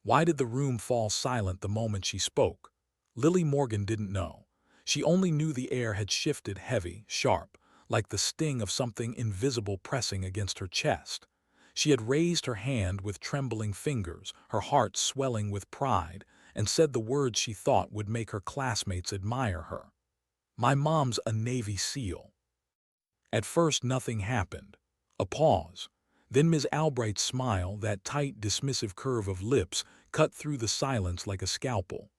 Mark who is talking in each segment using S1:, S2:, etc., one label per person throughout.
S1: Why did the room fall silent the moment she spoke? Lily Morgan didn't know. She only knew the air had shifted heavy, sharp, like the sting of something invisible pressing against her chest. She had raised her hand with trembling fingers, her heart swelling with pride, and said the words she thought would make her classmates admire her. "My mom's a Navy SEAL." At first nothing happened. A pause. Then Ms. Albright's smile, that tight, dismissive curve of lips, cut through the silence like a scalpel.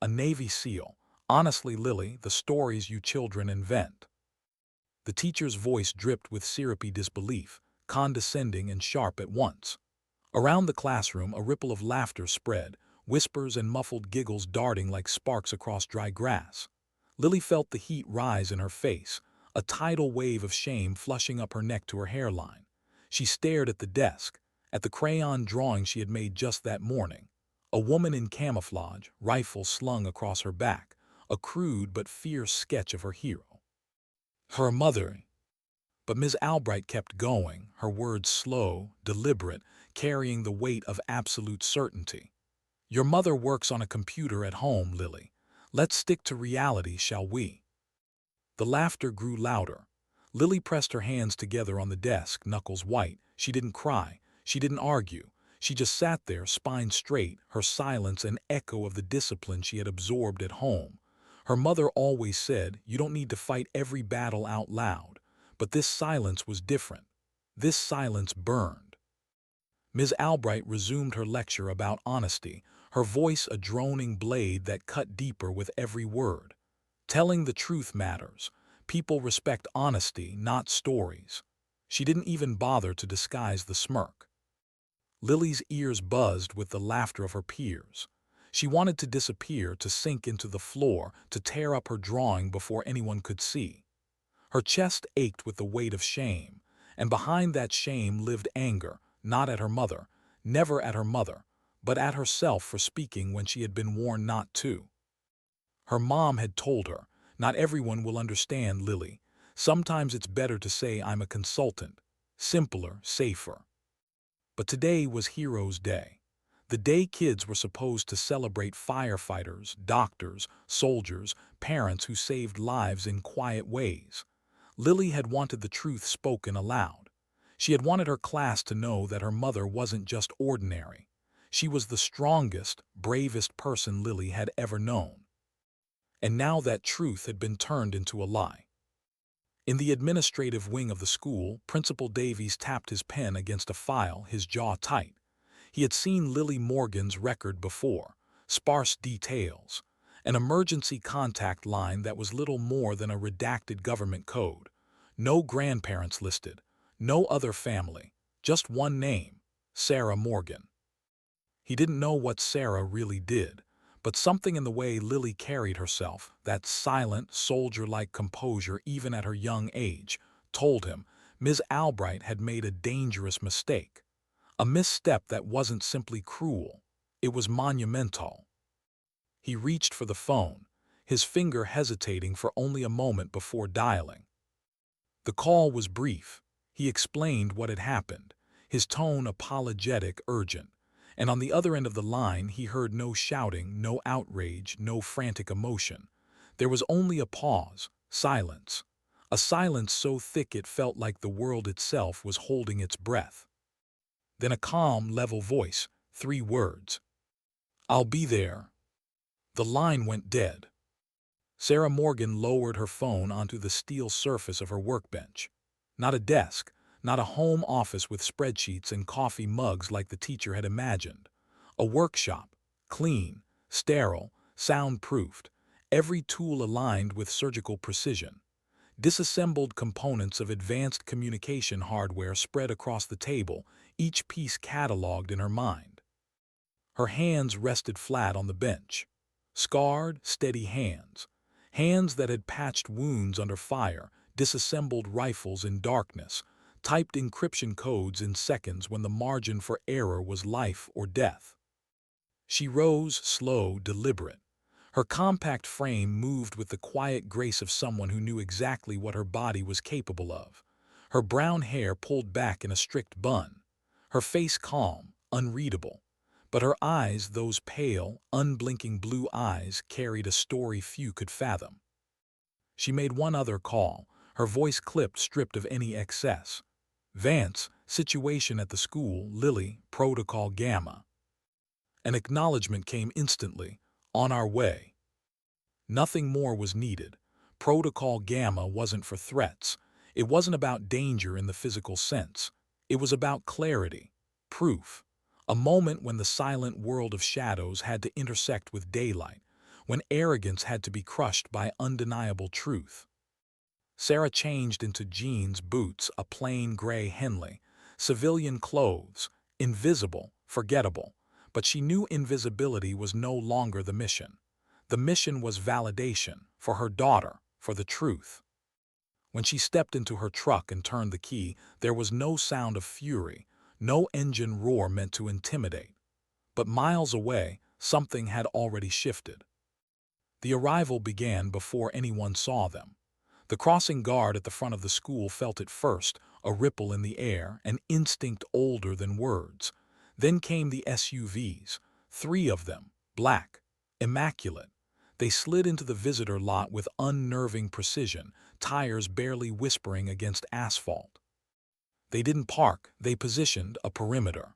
S1: "A Navy SEAL. Honestly, Lily, the stories you children invent." The teacher's voice dripped with syrupy disbelief, condescending and sharp at once. Around the classroom a ripple of laughter spread, whispers and muffled giggles darting like sparks across dry grass. Lily felt the heat rise in her face, a tidal wave of shame flushing up her neck to her hairline. She stared at the desk, at the crayon drawing she had made just that morning. A woman in camouflage, rifle slung across her back, a crude but fierce sketch of her hero. Her mother. But Ms. Albbright kept going, her words slow, deliberate, carrying the weight of absolute certainty. "Your mother works on a computer at home, Lily. Let's stick to reality, shall we?" The laughter grew louder. Lily pressed her hands together on the desk, knuckles white. She didn't cry. She didn't argue. She just sat there, spine straight, her silence an echo of the discipline she had absorbed at home. Her mother always said, "You don't need to fight every battle out loud." But this silence was different. This silence burned. Ms. Albbright resumed her lecture about honesty, her voice a droning blade that cut deeper with every word. "Telling the truth matters. People respect honesty, not stories." She didn't even bother to disguise the smirk. Lily's ears buzzed with the laughter of her peers. She wanted to disappear, to sink into the floor, to tear up her drawing before anyone could see. Her chest ached with the weight of shame, and behind that shame lived anger, not at her mother, never at her mother, but at herself for speaking when she had been warned not to. Her mom had told her, "Not everyone will understand, Lily. Sometimes it's better to say I'm a consultant. Simpler, safer." But today was Heroes' Day. The day kids were supposed to celebrate firefighters, doctors, soldiers, parents who saved lives in quiet ways. Lily had wanted the truth spoken aloud. She had wanted her class to know that her mother wasn't just ordinary. She was the strongest, bravest person Lily had ever known. And now that truth had been turned into a lie. In the administrative wing of the school, Principal Davies tapped his pen against a file, his jaw tight. He had seen Lily Morgan's record before, sparse details, an emergency contact line that was little more than a redacted government code. No grandparents listed, no other family, just one name, Sarah Morgan. He didn't know what Sarah really did, but something in the way Lily carried herself, that silent, soldier-like composure even at her young age, told him Ms. Albbright had made a dangerous mistake. A misstep that wasn't simply cruel, it was monumental. He reached for the phone, his finger hesitating for only a moment before dialing. The call was brief. He explained what had happened, his tone apologetic, urgent. And on the other end of the line he heard no shouting, no outrage, no frantic emotion. There was only a pause, silence. A silence so thick it felt like the world itself was holding its breath. Then a calm, level voice, 3 words. "I'll be there." The line went dead. Sarah Morgan lowered her phone onto the steel surface of her workbench. Not a desk, not a home office with spreadsheets and coffee mugs like the teacher had imagined. A workshop, clean, sterile, soundproofed, every tool aligned with surgical precision. Disassembled components of advanced communication hardware spread across the table, each piece cataloged in her mind. Her hands rested flat on the bench. Scarred, steady hands. Hands that had patched wounds under fire, disassembled rifles in darkness, typed encryption codes in seconds when the margin for error was life or death. She rose, slow, deliberate. Her compact frame moved with the quiet grace of someone who knew exactly what her body was capable of. Her brown hair pulled back in a strict bun. Her face calm, unreadable. But her eyes, those pale, unblinking blue eyes, carried a story few could fathom. She made one other call, her voice clipped, stripped of any excess. "Vance, situation at the school, Lily, protocol Gamma." An acknowledgement came instantly. "On our way." Nothing more was needed. Protocol Gamma wasn't for threats. It wasn't about danger in the physical sense. It was about clarity, proof. A moment when the silent world of shadows had to intersect with daylight, when arrogance had to be crushed by undeniable truth. Sarah changed into jeans, boots, a plain gray Henley, civilian clothes, invisible, forgettable. But she knew invisibility was no longer the mission. The mission was validation, for her daughter, for the truth. When she stepped into her truck and turned the key, there was no sound of fury, no engine roar meant to intimidate. But miles away, something had already shifted. The arrival began before anyone saw them. The crossing guard at the front of the school felt it first, a ripple in the air, an instinct older than words. Then came the SUVs, 3 of them, black, immaculate. They slid into the visitor lot with unnerving precision, tires barely whispering against asphalt. They didn't park, they positioned a perimeter.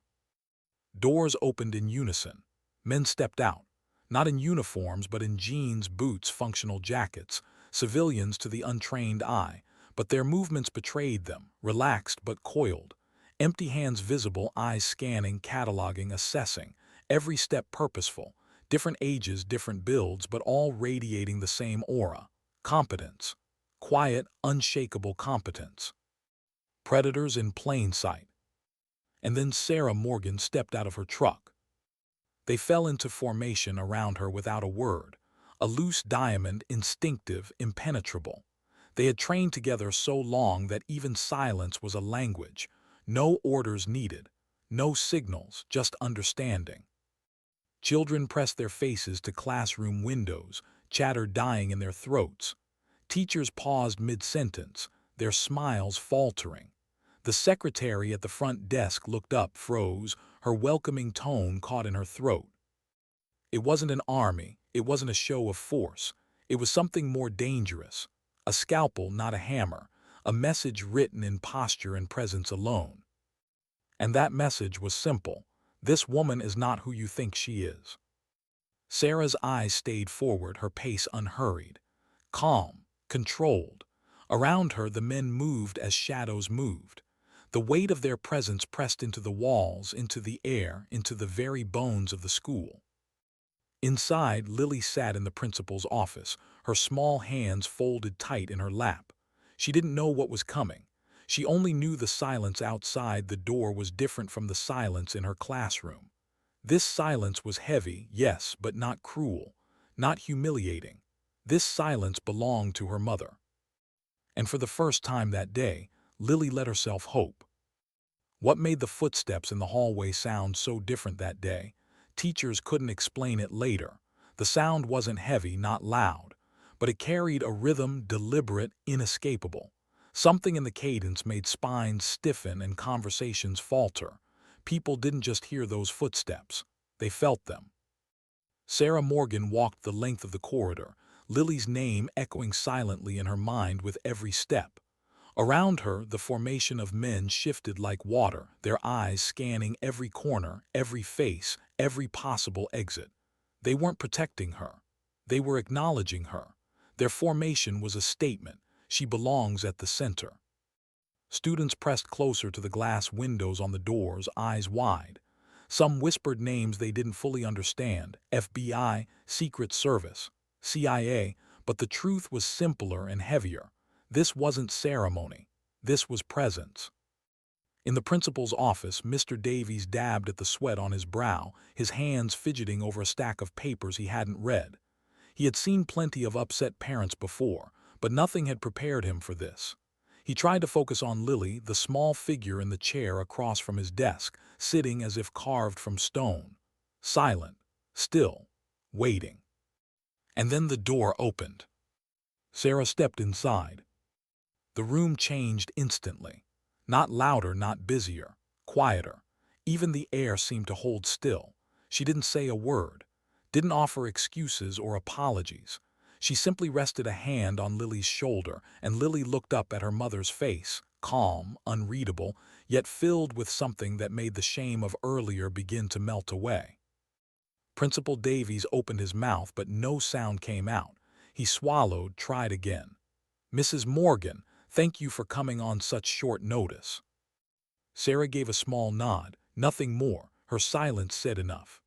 S1: Doors opened in unison. Men stepped out, not in uniforms but in jeans, boots, functional jackets, civilians to the untrained eye, but their movements betrayed them, relaxed but coiled. Empty hands visible, eyes scanning, cataloging, assessing, every step purposeful. Different ages, different builds, but all radiating the same aura. Competence. Quiet, unshakable competence. Predators in plain sight. And then Sarah Morgan stepped out of her truck. They fell into formation around her without a word, a loose diamond, instinctive, impenetrable. They had trained together so long that even silence was a language. No orders needed, no signals, just understanding. Children pressed their faces to classroom windows, chatter dying in their throats. Teachers paused mid-sentence, their smiles faltering. The secretary at the front desk looked up, froze, her welcoming tone caught in her throat. It wasn't an army, it wasn't a show of force. It was something more dangerous. A scalpel, not a hammer. A message written in posture and presence alone. And that message was simple. This woman is not who you think she is. Sarah's eyes stayed forward, her pace unhurried. Calm, controlled. Around her the men moved as shadows moved. The weight of their presence pressed into the walls, into the air, into the very bones of the school. Inside, Lily sat in the principal's office, her small hands folded tight in her lap. She didn't know what was coming. She only knew the silence outside the door was different from the silence in her classroom. This silence was heavy, yes, but not cruel, not humiliating. This silence belonged to her mother. And for the first time that day, Lily let herself hope. What made the footsteps in the hallway sound so different that day? Teachers couldn't explain it later. The sound wasn't heavy, not loud, but it carried a rhythm, deliberate, inescapable. Something in the cadence made spines stiffen and conversations falter. People didn't just hear those footsteps, they felt them. Sarah Morgan walked the length of the corridor, Lily's name echoing silently in her mind with every step. Around her, the formation of men shifted like water, their eyes scanning every corner, every face, every possible exit. They weren't protecting her. They were acknowledging her. Their formation was a statement. She belongs at the center. Students pressed closer to the glass windows on the doors, eyes wide. Some whispered names they didn't fully understand, FBI, Secret Service, CIA, but the truth was simpler and heavier. This wasn't ceremony. This was presence. In the principal's office, Mr. Davies dabbed at the sweat on his brow, his hands fidgeting over a stack of papers he hadn't read. He had seen plenty of upset parents before, but nothing had prepared him for this. He tried to focus on Lily, the small figure in the chair across from his desk, sitting as if carved from stone. Silent, still, waiting. And then the door opened. Sarah stepped inside. The room changed instantly. Not louder, not busier, quieter. Even the air seemed to hold still. She didn't say a word, didn't offer excuses or apologies. She simply rested a hand on Lily's shoulder, and Lily looked up at her mother's face, calm, unreadable, yet filled with something that made the shame of earlier begin to melt away. Principal Davies opened his mouth, but no sound came out. He swallowed, tried again. "Mrs. Morgan, thank you for coming on such short notice." Sarah gave a small nod, nothing more. Her silence said enough.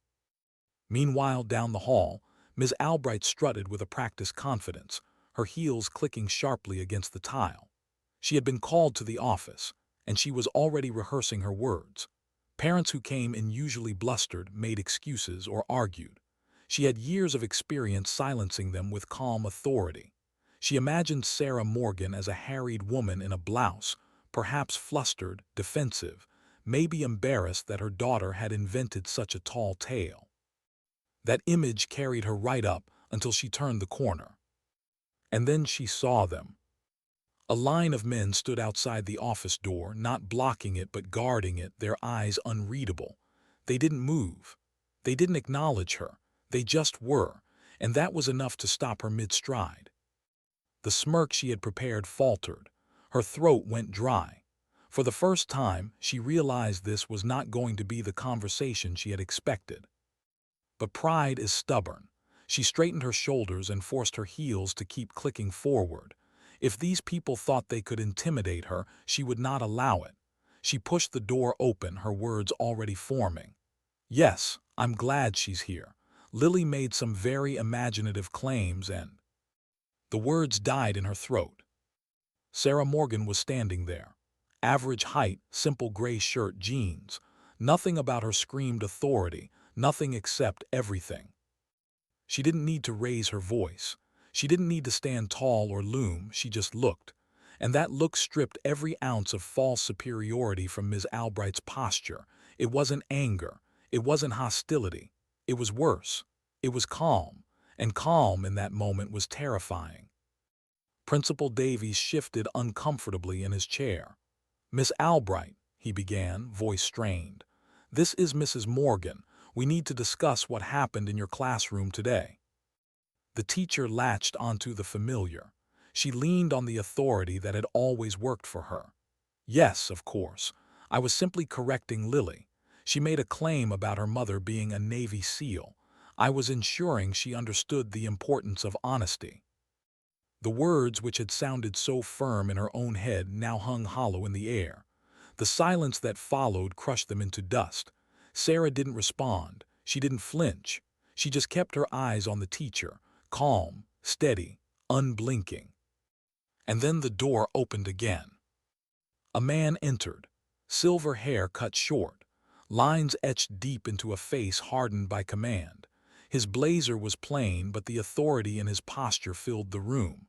S1: Meanwhile, down the hall, Ms. Albbright strutted with a practiced confidence, her heels clicking sharply against the tile. She had been called to the office, and she was already rehearsing her words. Parents who came in usually blustered, made excuses, or argued. She had years of experience silencing them with calm authority. She imagined Sarah Morgan as a harried woman in a blouse, perhaps flustered, defensive, maybe embarrassed that her daughter had invented such a tall tale. That image carried her right up until she turned the corner. And then she saw them. A line of men stood outside the office door, not blocking it but guarding it, their eyes unreadable. They didn't move. They didn't acknowledge her. They just were, and that was enough to stop her mid-stride. The smirk she had prepared faltered. Her throat went dry. For the first time, she realized this was not going to be the conversation she had expected. But pride is stubborn. She straightened her shoulders and forced her heels to keep clicking forward. If these people thought they could intimidate her, she would not allow it. She pushed the door open, her words already forming. "Yes, I'm glad she's here. Lily made some very imaginative claims and—" The words died in her throat. Sarah Morgan was standing there. Average height, simple gray shirt, jeans. Nothing about her screamed authority, nothing except everything. She didn't need to raise her voice. She didn't need to stand tall or loom, she just looked. And that look stripped every ounce of false superiority from Ms. Albright's posture. It wasn't anger. It wasn't hostility. It was worse. It was calm. And calm in that moment was terrifying. Principal Davies shifted uncomfortably in his chair. "Miss Albbright," he began, voice strained. "This is Mrs. Morgan. We need to discuss what happened in your classroom today." The teacher latched onto the familiar. She leaned on the authority that had always worked for her. "Yes, of course. I was simply correcting Lily. She made a claim about her mother being a Navy SEAL. I was ensuring she understood the importance of honesty." The words, which had sounded so firm in her own head, now hung hollow in the air. The silence that followed crushed them into dust. Sarah didn't respond. She didn't flinch. She just kept her eyes on the teacher, calm, steady, unblinking. And then the door opened again. A man entered, silver hair cut short, lines etched deep into a face hardened by command. His blazer was plain, but the authority in his posture filled the room.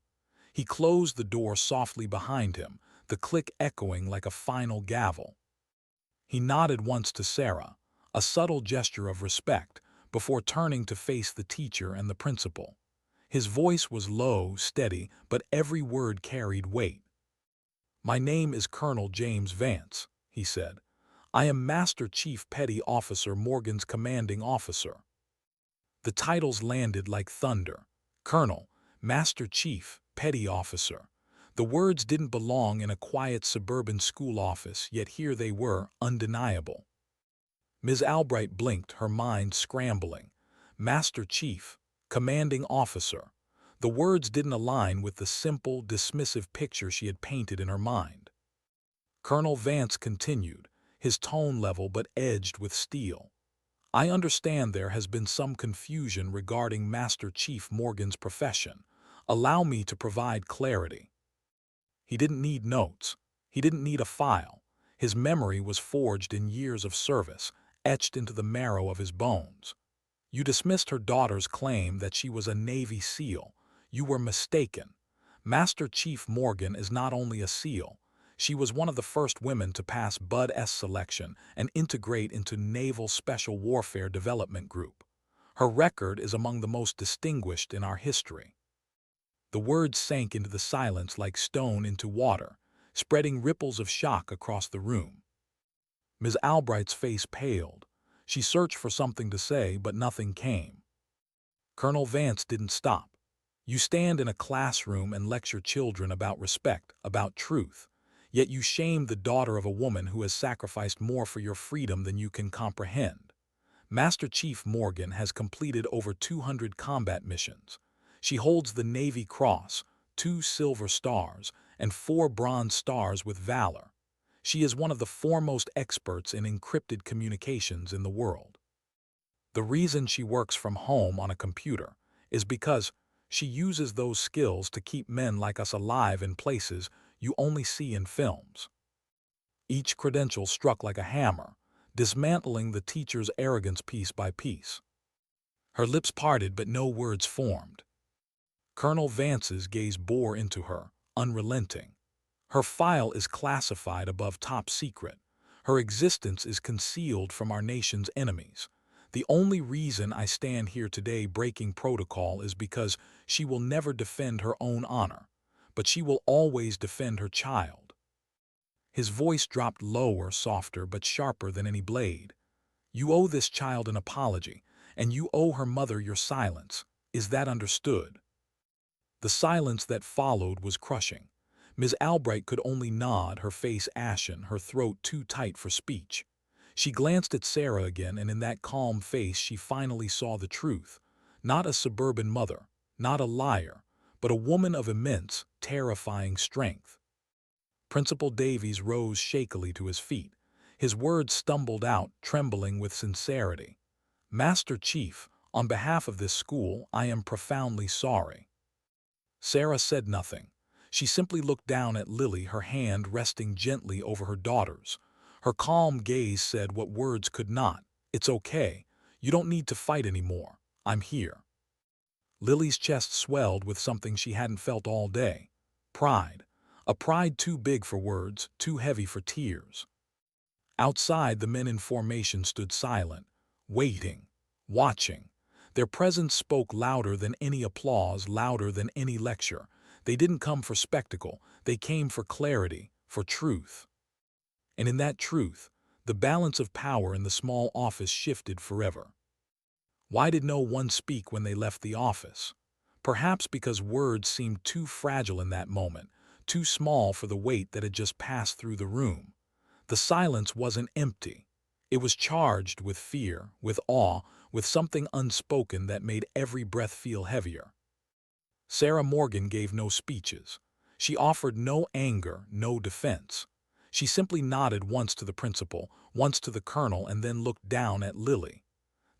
S1: He closed the door softly behind him, the click echoing like a final gavel. He nodded once to Sarah, a subtle gesture of respect, before turning to face the teacher and the principal. His voice was low, steady, but every word carried weight. "My name is Colonel James Vance," he said. "I am Master Chief Petty Officer Morgan's commanding officer." The titles landed like thunder. Colonel, Master Chief, Petty Officer. The words didn't belong in a quiet suburban school office, yet here they were, undeniable. Ms. Albbright blinked, her mind scrambling. Master Chief, Commanding Officer. The words didn't align with the simple, dismissive picture she had painted in her mind. Colonel Vance continued, his tone level but edged with steel. "I understand there has been some confusion regarding Master Chief Morgan's profession. Allow me to provide clarity." He didn't need notes. He didn't need a file. His memory was forged in years of service, etched into the marrow of his bones. "You dismissed her daughter's claim that she was a Navy SEAL. You were mistaken. Master Chief Morgan is not only a SEAL. She was one of the first women to pass Bud-S selection and integrate into Naval Special Warfare Development Group. Her record is among the most distinguished in our history." The words sank into the silence like stone into water, spreading ripples of shock across the room. Ms. Albright's face paled. She searched for something to say, but nothing came. Colonel Vance didn't stop. You stand in a classroom and lecture children about respect, about truth, yet you shame the daughter of a woman who has sacrificed more for your freedom than you can comprehend. Master Chief Morgan has completed over 200 combat missions. She holds the Navy Cross, 2 silver stars, and 4 bronze stars with valor. She is one of the foremost experts in encrypted communications in the world. The reason she works from home on a computer is because she uses those skills to keep men like us alive in places you only see in films. Each credential struck like a hammer, dismantling the teacher's arrogance piece by piece. Her lips parted, but no words formed. Colonel Vance's gaze bore into her, unrelenting. Her file is classified above top secret. Her existence is concealed from our nation's enemies. The only reason I stand here today breaking protocol is because she will never defend her own honor, but she will always defend her child. His voice dropped lower, softer, but sharper than any blade. You owe this child an apology, and you owe her mother your silence. Is that understood? The silence that followed was crushing. Ms. Albbright could only nod, her face ashen, her throat too tight for speech. She glanced at Sarah again, and in that calm face she finally saw the truth. Not a suburban mother, not a liar, but a woman of immense, terrifying strength. Principal Davies rose shakily to his feet. His words stumbled out, trembling with sincerity. "Master Chief, on behalf of this school, I am profoundly sorry." Sarah said nothing. She simply looked down at Lily, her hand resting gently over her daughter's. Her calm gaze said what words could not. "It's okay. You don't need to fight anymore. I'm here." Lily's chest swelled with something she hadn't felt all day. Pride. A pride too big for words, too heavy for tears. Outside, the men in formation stood silent, waiting, watching. Their presence spoke louder than any applause, louder than any lecture. They didn't come for spectacle, they came for clarity, for truth. And in that truth, the balance of power in the small office shifted forever. Why did no one speak when they left the office? Perhaps because words seemed too fragile in that moment, too small for the weight that had just passed through the room. The silence wasn't empty. It was charged with fear, with awe, with something unspoken that made every breath feel heavier. Sarah Morgan gave no speeches. She offered no anger, no defense. She simply nodded once to the principal, once to the colonel, and then looked down at Lily.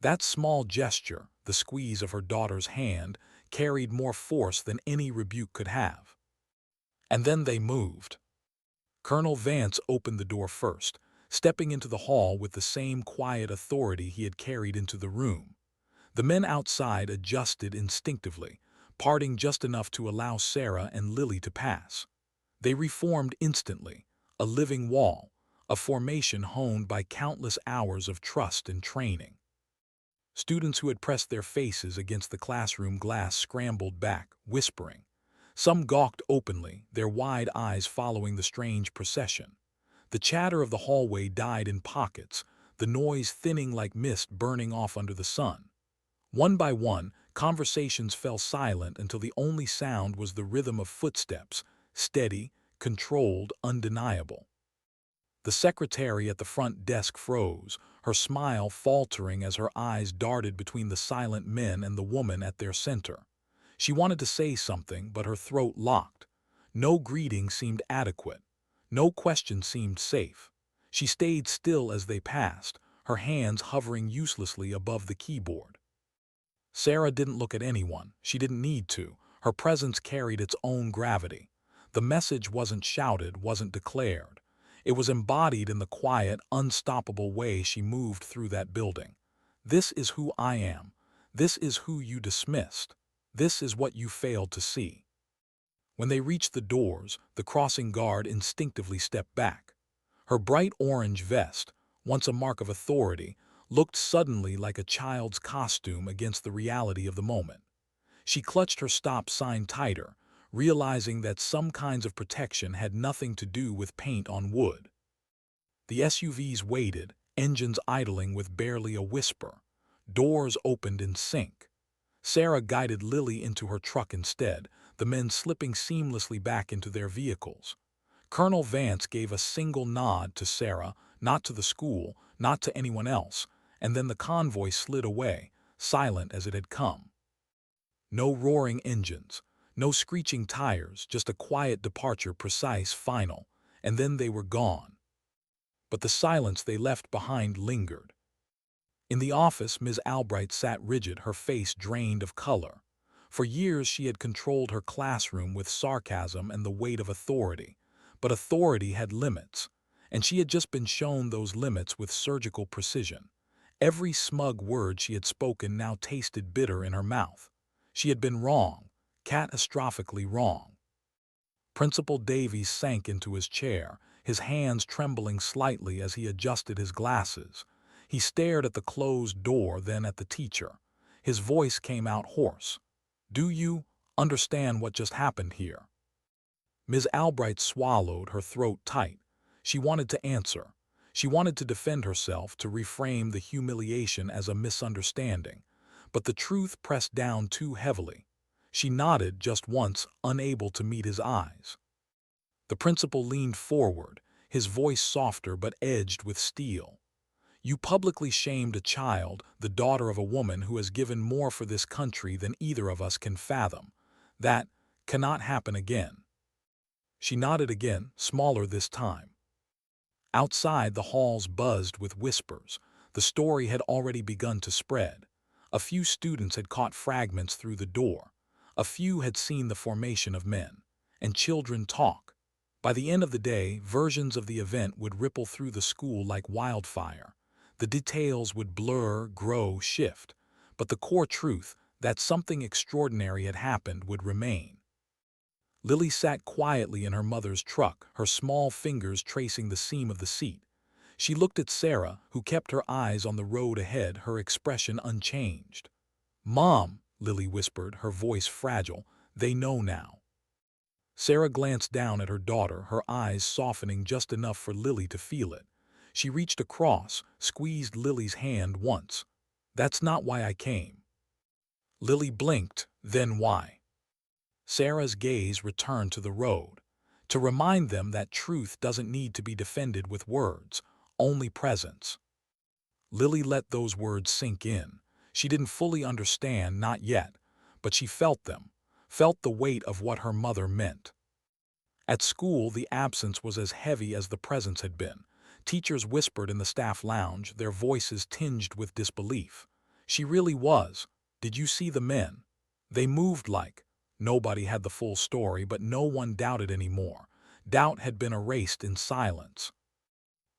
S1: That small gesture, the squeeze of her daughter's hand, carried more force than any rebuke could have. And then they moved. Colonel Vance opened the door first, stepping into the hall with the same quiet authority he had carried into the room. The men outside adjusted instinctively, parting just enough to allow Sarah and Lily to pass. They reformed instantly, a living wall, a formation honed by countless hours of trust and training. Students who had pressed their faces against the classroom glass scrambled back, whispering. Some gawked openly, their wide eyes following the strange procession. The chatter of the hallway died in pockets, the noise thinning like mist burning off under the sun. One by one, conversations fell silent until the only sound was the rhythm of footsteps, steady, controlled, undeniable. The secretary at the front desk froze, her smile faltering as her eyes darted between the silent men and the woman at their center. She wanted to say something, but her throat locked. No greeting seemed adequate. No question seemed safe. She stayed still as they passed, her hands hovering uselessly above the keyboard. Sarah didn't look at anyone. She didn't need to. Her presence carried its own gravity. The message wasn't shouted, wasn't declared. It was embodied in the quiet, unstoppable way she moved through that building. This is who I am. This is who you dismissed. This is what you failed to see. When they reached the doors, the crossing guard instinctively stepped back. Her bright orange vest, once a mark of authority, looked suddenly like a child's costume against the reality of the moment. She clutched her stop sign tighter, realizing that some kinds of protection had nothing to do with paint on wood. The SUVs waited, engines idling with barely a whisper. Doors opened in sync. Sarah guided Lily into her truck instead, the men slipping seamlessly back into their vehicles. Colonel Vance gave a single nod to Sarah, not to the school, not to anyone else, and then the convoy slid away, silent as it had come. No roaring engines, no screeching tires, just a quiet departure, precise, final, and then they were gone. But the silence they left behind lingered. In the office, Ms. Albbright sat rigid, her face drained of color. For years she had controlled her classroom with sarcasm and the weight of authority. But authority had limits, and she had just been shown those limits with surgical precision. Every smug word she had spoken now tasted bitter in her mouth. She had been wrong, catastrophically wrong. Principal Davies sank into his chair, his hands trembling slightly as he adjusted his glasses. He stared at the closed door, then at the teacher. His voice came out hoarse. "Do you understand what just happened here?" Ms. Albbright swallowed, her throat tight. She wanted to answer. She wanted to defend herself, to reframe the humiliation as a misunderstanding. But the truth pressed down too heavily. She nodded just once, unable to meet his eyes. The principal leaned forward, his voice softer but edged with steel. "You publicly shamed a child, the daughter of a woman who has given more for this country than either of us can fathom. That cannot happen again." She nodded again, smaller this time. Outside, the halls buzzed with whispers. The story had already begun to spread. A few students had caught fragments through the door. A few had seen the formation of men. And children talk. By the end of the day, versions of the event would ripple through the school like wildfire. The details would blur, grow, shift. But the core truth, that something extraordinary had happened, would remain. Lily sat quietly in her mother's truck, her small fingers tracing the seam of the seat. She looked at Sarah, who kept her eyes on the road ahead, her expression unchanged. "Mom," Lily whispered, her voice fragile, "they know now." Sarah glanced down at her daughter, her eyes softening just enough for Lily to feel it. She reached across, squeezed Lily's hand once. "That's not why I came." Lily blinked, "Then why?" Sarah's gaze returned to the road. "To remind them that truth doesn't need to be defended with words, only presence." Lily let those words sink in. She didn't fully understand, not yet, but she felt them, felt the weight of what her mother meant. At school, the absence was as heavy as the presence had been. Teachers whispered in the staff lounge, their voices tinged with disbelief. "She really was. Did you see the men? They moved like..." Nobody had the full story, but no one doubted anymore. Doubt had been erased in silence.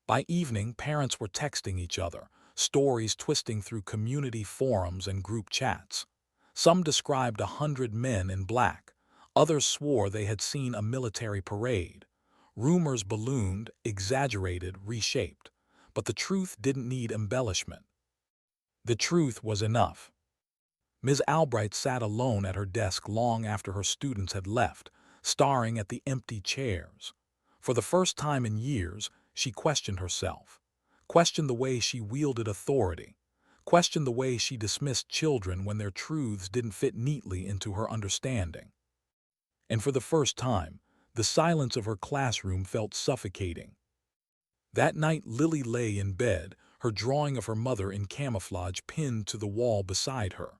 S1: By evening, parents were texting each other, stories twisting through community forums and group chats. Some described 100 men in black. Others swore they had seen a military parade. Rumors ballooned, exaggerated, reshaped. But the truth didn't need embellishment. The truth was enough. Ms. Albbright sat alone at her desk long after her students had left, staring at the empty chairs. For the first time in years, she questioned herself, questioned the way she wielded authority, questioned the way she dismissed children when their truths didn't fit neatly into her understanding. And for the first time, the silence of her classroom felt suffocating. That night, Lily lay in bed, her drawing of her mother in camouflage pinned to the wall beside her.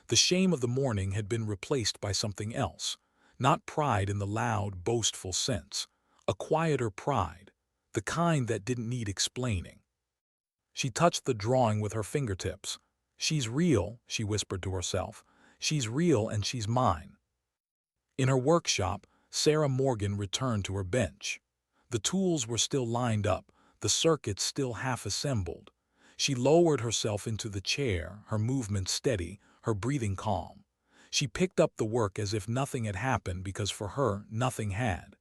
S1: The shame of the morning had been replaced by something else, not pride in the loud, boastful sense, a quieter pride, the kind that didn't need explaining. She touched the drawing with her fingertips. "She's real," she whispered to herself. "She's real and she's mine." In her workshop, Sarah Morgan returned to her bench. The tools were still lined up, the circuits still half-assembled. She lowered herself into the chair, her movement steady, her breathing calm. She picked up the work as if nothing had happened, because for her, nothing had.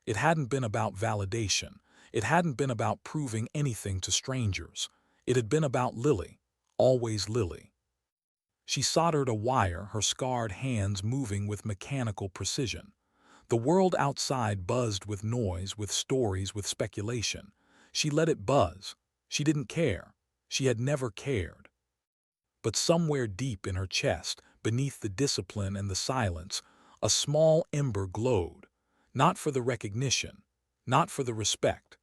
S1: It hadn't been about validation. It hadn't been about proving anything to strangers. It had been about Lily, always Lily. She soldered a wire, her scarred hands moving with mechanical precision. The world outside buzzed with noise, with stories, with speculation. She let it buzz. She didn't care. She had never cared. But somewhere deep in her chest, beneath the discipline and the silence, a small ember glowed, not for the recognition, not for the respect,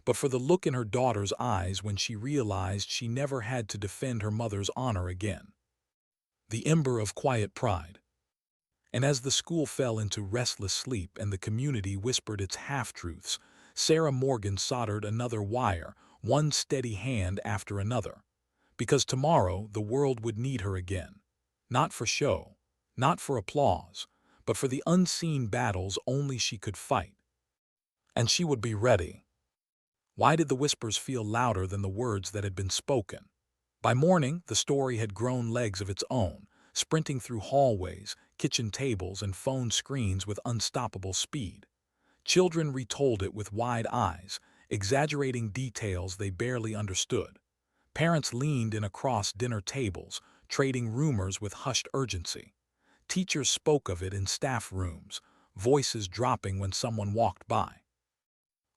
S1: but for the look in her daughter's eyes when she realized she never had to defend her mother's honor again. The ember of quiet pride. And as the school fell into restless sleep and the community whispered its half-truths, Sarah Morgan soldered another wire, one steady hand after another. Because tomorrow the world would need her again. Not for show, not for applause, but for the unseen battles only she could fight. And she would be ready. Why did the whispers feel louder than the words that had been spoken? By morning, the story had grown legs of its own, sprinting through hallways, kitchen tables, and phone screens with unstoppable speed. Children retold it with wide eyes, exaggerating details they barely understood. Parents leaned in across dinner tables, trading rumors with hushed urgency. Teachers spoke of it in staff rooms, voices dropping when someone walked by.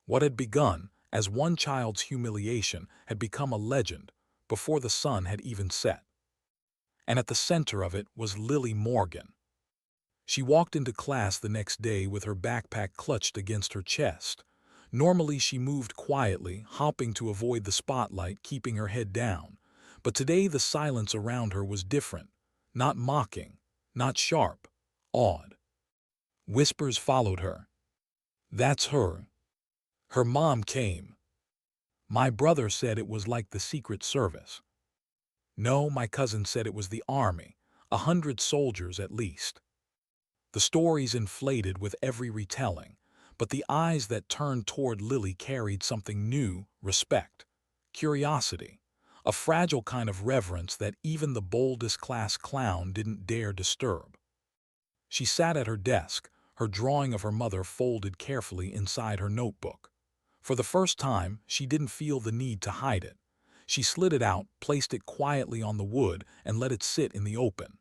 S1: What had begun as one child's humiliation had become a legend before the sun had even set. And at the center of it was Lily Morgan. She walked into class the next day with her backpack clutched against her chest. Normally she moved quietly, hopping to avoid the spotlight, keeping her head down. But today the silence around her was different. Not mocking, not sharp, awed. Whispers followed her. "That's her. Her mom came. My brother said it was like the Secret Service. No, my cousin said it was the army, 100 soldiers at least." The stories inflated with every retelling, but the eyes that turned toward Lily carried something new: respect, curiosity, a fragile kind of reverence that even the boldest class clown didn't dare disturb. She sat at her desk, her drawing of her mother folded carefully inside her notebook. For the first time, she didn't feel the need to hide it. She slid it out, placed it quietly on the wood, and let it sit in the open.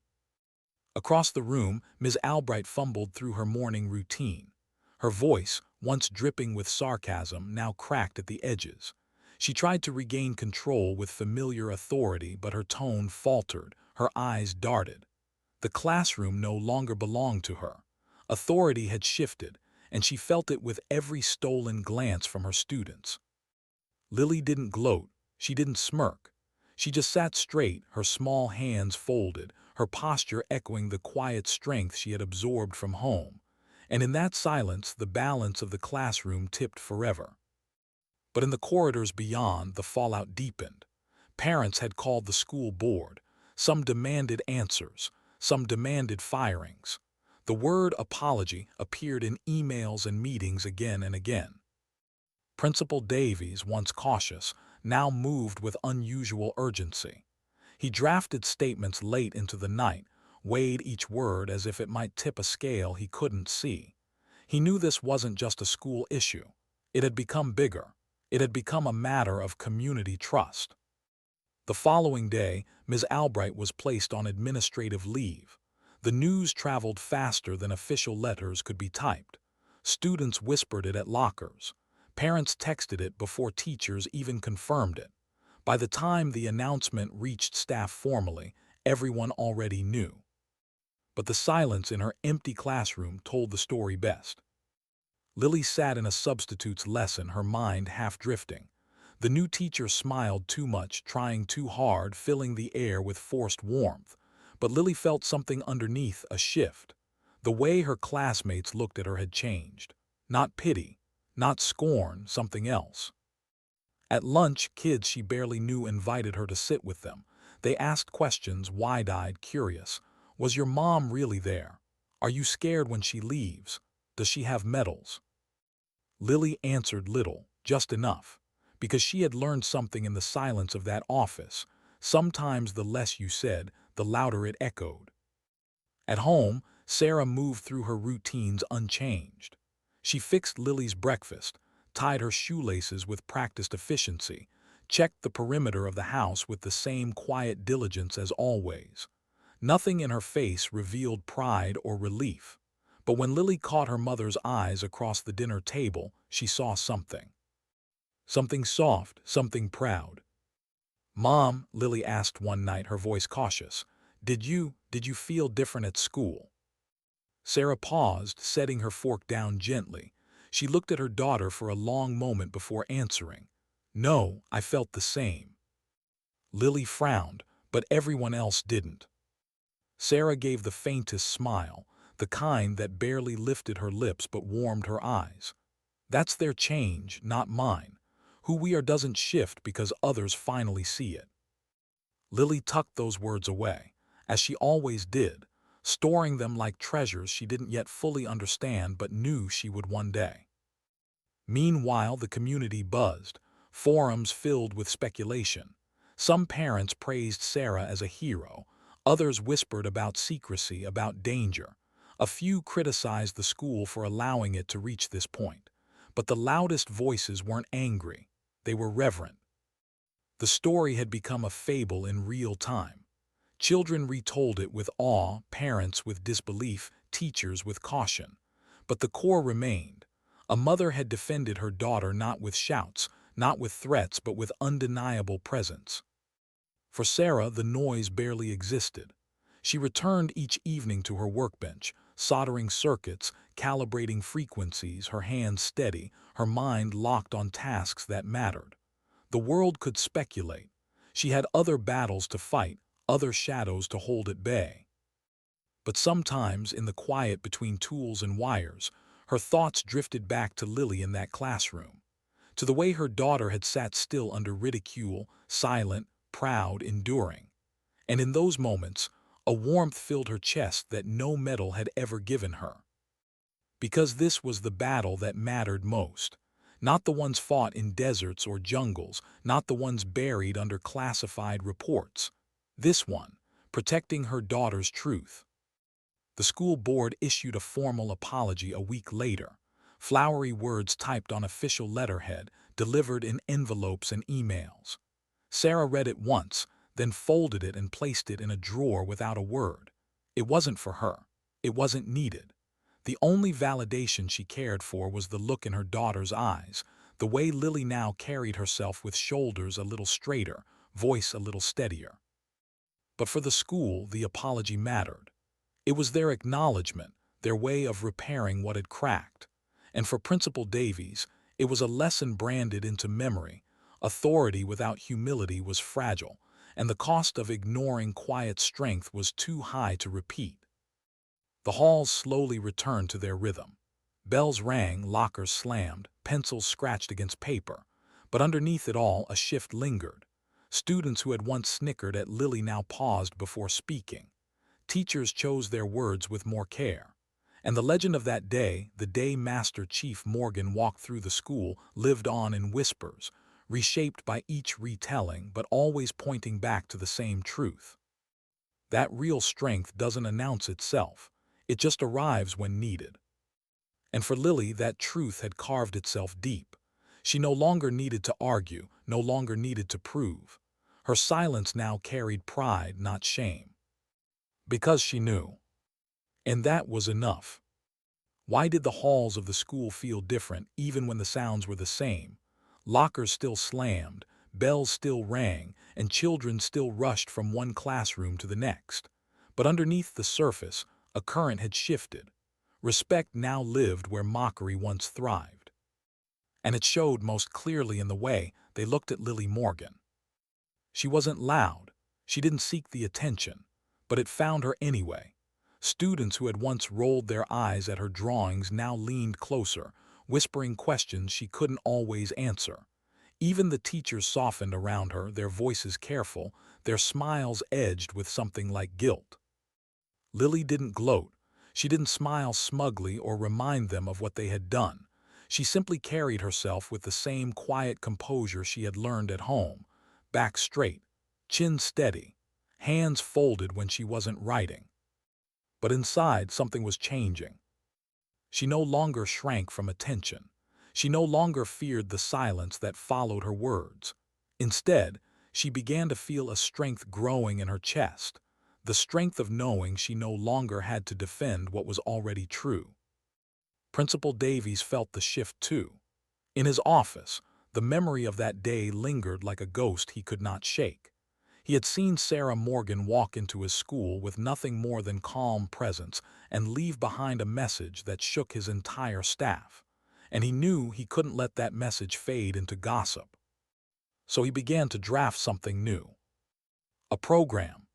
S1: Across the room, Ms. Albbright fumbled through her morning routine. Her voice, once dripping with sarcasm, now cracked at the edges. She tried to regain control with familiar authority, but her tone faltered, her eyes darted. The classroom no longer belonged to her. Authority had shifted, and she felt it with every stolen glance from her students. Lily didn't gloat, she didn't smirk. She just sat straight, her small hands folded, her posture echoing the quiet strength she had absorbed from home. And in that silence, the balance of the classroom tipped forever. But in the corridors beyond, the fallout deepened. Parents had called the school board. Some demanded answers, some demanded firings. The word apology appeared in emails and meetings again and again. Principal Davies, once cautious, now moved with unusual urgency. He drafted statements late into the night, weighed each word as if it might tip a scale he couldn't see. He knew this wasn't just a school issue. It had become bigger. It had become a matter of community trust. The following day, Ms. Albbright was placed on administrative leave. The news traveled faster than official letters could be typed. Students whispered it at lockers. Parents texted it before teachers even confirmed it. By the time the announcement reached staff formally, everyone already knew. But the silence in her empty classroom told the story best. Lily sat in a substitute's lesson, her mind half drifting. The new teacher smiled too much, trying too hard, filling the air with forced warmth. But Lily felt something underneath, a shift. The way her classmates looked at her had changed. Not pity, not scorn, something else. At lunch, kids she barely knew invited her to sit with them. They asked questions, wide-eyed, curious. Was your mom really there? Are you scared when she leaves? Does she have medals? Lily answered little, just enough, because she had learned something in the silence of that office. Sometimes the less you said, the louder it echoed. At home, Sarah moved through her routines unchanged. She fixed Lily's breakfast, tied her shoelaces with practiced efficiency, checked the perimeter of the house with the same quiet diligence as always. Nothing in her face revealed pride or relief. But when Lily caught her mother's eyes across the dinner table, she saw something. Something soft, something proud. "Mom," Lily asked one night, her voice cautious, did you feel different at school?" Sarah paused, setting her fork down gently. She looked at her daughter for a long moment before answering. "No, I felt the same." Lily frowned, but everyone else didn't. Sarah gave the faintest smile, the kind that barely lifted her lips but warmed her eyes. "That's their change, not mine. Who we are doesn't shift because others finally see it." Lily tucked those words away, as she always did, storing them like treasures she didn't yet fully understand but knew she would one day. Meanwhile, the community buzzed, forums filled with speculation. Some parents praised Sarah as a hero, others whispered about secrecy, about danger. A few criticized the school for allowing it to reach this point. But the loudest voices weren't angry, they were reverent. The story had become a fable in real time. Children retold it with awe, parents with disbelief, teachers with caution. But the core remained. A mother had defended her daughter not with shouts, not with threats, but with undeniable presence. For Sarah, the noise barely existed. She returned each evening to her workbench, soldering circuits, calibrating frequencies, her hands steady, her mind locked on tasks that mattered. The world could speculate. She had other battles to fight, other shadows to hold at bay. But sometimes, in the quiet between tools and wires, her thoughts drifted back to Lily in that classroom, to the way her daughter had sat still under ridicule, silent, proud, enduring. And in those moments, a warmth filled her chest that no medal had ever given her. Because this was the battle that mattered most. Not the ones fought in deserts or jungles, not the ones buried under classified reports. This one, protecting her daughter's truth. The school board issued a formal apology a week later. Flowery words typed on official letterhead, delivered in envelopes and emails. Sarah read it once, then folded it and placed it in a drawer without a word. It wasn't for her. It wasn't needed. The only validation she cared for was the look in her daughter's eyes, the way Lily now carried herself with shoulders a little straighter, voice a little steadier. But for the school, the apology mattered. It was their acknowledgement, their way of repairing what had cracked. And for Principal Davies, it was a lesson branded into memory. Authority without humility was fragile, and the cost of ignoring quiet strength was too high to repeat. The halls slowly returned to their rhythm. Bells rang, lockers slammed, pencils scratched against paper. But underneath it all, a shift lingered. Students who had once snickered at Lily now paused before speaking. Teachers chose their words with more care. And the legend of that day, the day Master Chief Morgan walked through the school, lived on in whispers, reshaped by each retelling but always pointing back to the same truth. That real strength doesn't announce itself. It just arrives when needed. And for Lily, that truth had carved itself deep. She no longer needed to argue, no longer needed to prove. Her silence now carried pride, not shame. Because she knew. And that was enough. Why did the halls of the school feel different even when the sounds were the same? Lockers still slammed, bells still rang, and children still rushed from one classroom to the next. But underneath the surface, a current had shifted. Respect now lived where mockery once thrived. And it showed most clearly in the way they looked at Lily Morgan. She wasn't loud. She didn't seek the attention. But it found her anyway. Students who had once rolled their eyes at her drawings now leaned closer, whispering questions she couldn't always answer. Even the teachers softened around her, their voices careful, their smiles edged with something like guilt. Lily didn't gloat. She didn't smile smugly or remind them of what they had done. She simply carried herself with the same quiet composure she had learned at home, back straight, chin steady, hands folded when she wasn't writing. But inside, something was changing. She no longer shrank from attention. She no longer feared the silence that followed her words. Instead, she began to feel a strength growing in her chest, the strength of knowing she no longer had to defend what was already true. Principal Davies felt the shift too. In his office, The memory of that day lingered like a ghost he could not shake. He had seen Sarah Morgan walk into his school with nothing more than calm presence and leave behind a message that shook his entire staff. And he knew he couldn't let that message fade into gossip. So he began to draft something new. A program.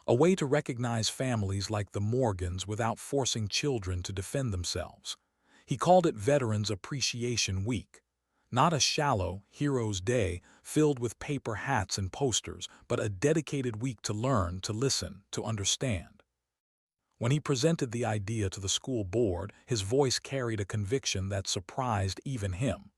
S1: A way to recognize families like the Morgans without forcing children to defend themselves. He called it Veterans Appreciation Week. Not a shallow Heroes' Day filled with paper hats and posters, but a dedicated week to learn, to listen, to understand. When he presented the idea to the school board, his voice carried a conviction that surprised even him.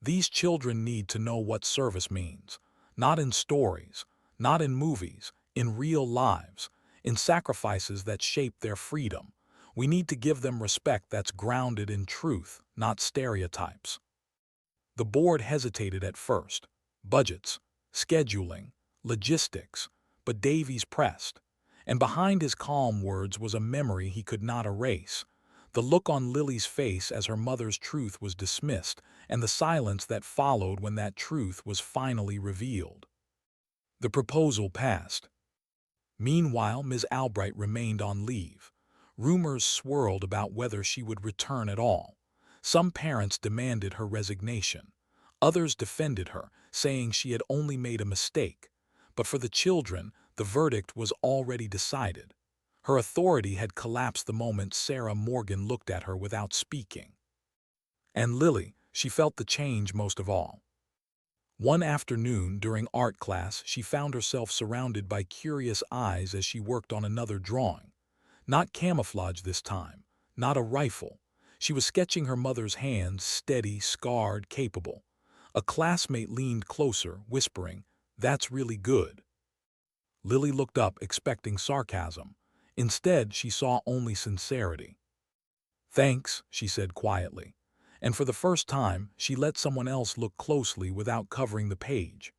S1: These children need to know what service means, not in stories, not in movies, in real lives, in sacrifices that shape their freedom. We need to give them respect that's grounded in truth, not stereotypes. The board hesitated at first. Budgets, scheduling, logistics, but Davies pressed. And behind his calm words was a memory he could not erase. The look on Lily's face as her mother's truth was dismissed, and the silence that followed when that truth was finally revealed. The proposal passed. Meanwhile, Ms. Albbright remained on leave. Rumors swirled about whether she would return at all. Some parents demanded her resignation. Others defended her, saying she had only made a mistake. But for the children, the verdict was already decided. Her authority had collapsed the moment Sarah Morgan looked at her without speaking. And Lily, she felt the change most of all. One afternoon during art class, she found herself surrounded by curious eyes as she worked on another drawing. Not camouflage this time, not a rifle. She was sketching her mother's hands, steady, scarred, capable. A classmate leaned closer, whispering, "That's really good." Lily looked up, expecting sarcasm. Instead, she saw only sincerity. "Thanks," she said quietly. And for the first time, she let someone else look closely without covering the page.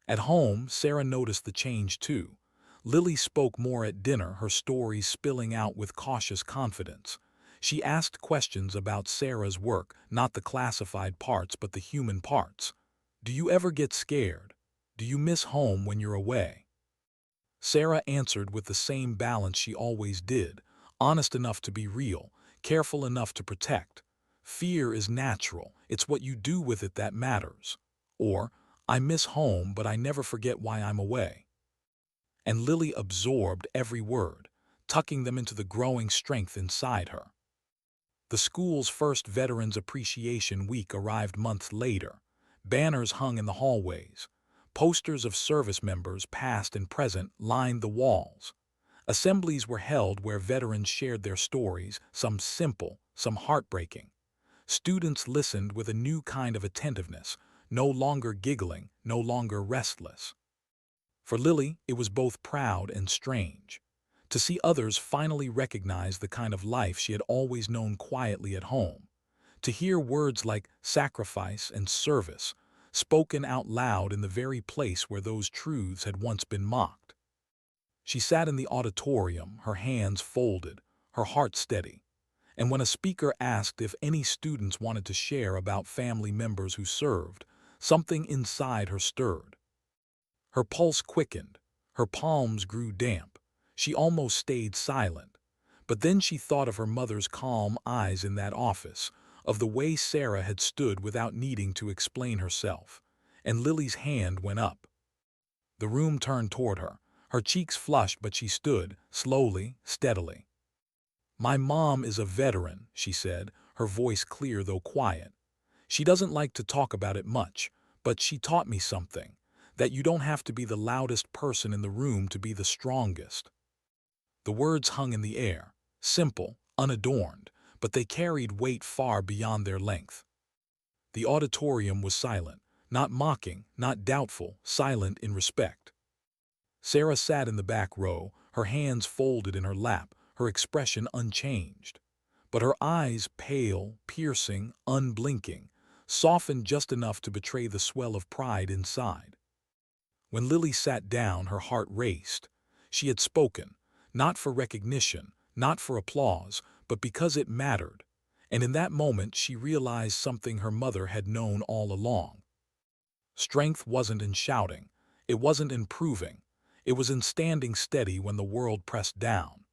S1: At home, Sarah noticed the change too. Lily spoke more at dinner, her stories spilling out with cautious confidence. She asked questions about Sarah's work, not the classified parts but the human parts. "Do you ever get scared? Do you miss home when you're away?" Sarah answered with the same balance she always did, honest enough to be real, careful enough to protect. "Fear is natural, it's what you do with it that matters." Or, "I miss home, but I never forget why I'm away." And Lily absorbed every word, tucking them into the growing strength inside her. The school's first Veterans Appreciation Week arrived months later. Banners hung in the hallways. Posters of service members, past and present, lined the walls. Assemblies were held where veterans shared their stories, some simple, some heartbreaking. Students listened with a new kind of attentiveness, no longer giggling, no longer restless. For Lily, it was both proud and strange. To see others finally recognize the kind of life she had always known quietly at home. To hear words like sacrifice and service spoken out loud in the very place where those truths had once been mocked. She sat in the auditorium, her hands folded, her heart steady. And when a speaker asked if any students wanted to share about family members who served, something inside her stirred. Her pulse quickened, her palms grew damp. She almost stayed silent. But then she thought of her mother's calm eyes in that office, of the way Sarah had stood without needing to explain herself. And Lily's hand went up. The room turned toward her. Her cheeks flushed, but she stood, slowly, steadily. "My mom is a veteran," she said, her voice clear though quiet. "She doesn't like to talk about it much, but she taught me something, that you don't have to be the loudest person in the room to be the strongest." The words hung in the air, simple, unadorned, but they carried weight far beyond their length. The auditorium was silent, not mocking, not doubtful, silent in respect. Sarah sat in the back row, her hands folded in her lap, her expression unchanged. But her eyes, pale, piercing, unblinking, softened just enough to betray the swell of pride inside. When Lily sat down, her heart raced. She had spoken, not for recognition, not for applause, but because it mattered. And in that moment she realized something her mother had known all along. Strength wasn't in shouting. It wasn't in proving. It was in standing steady when the world pressed down.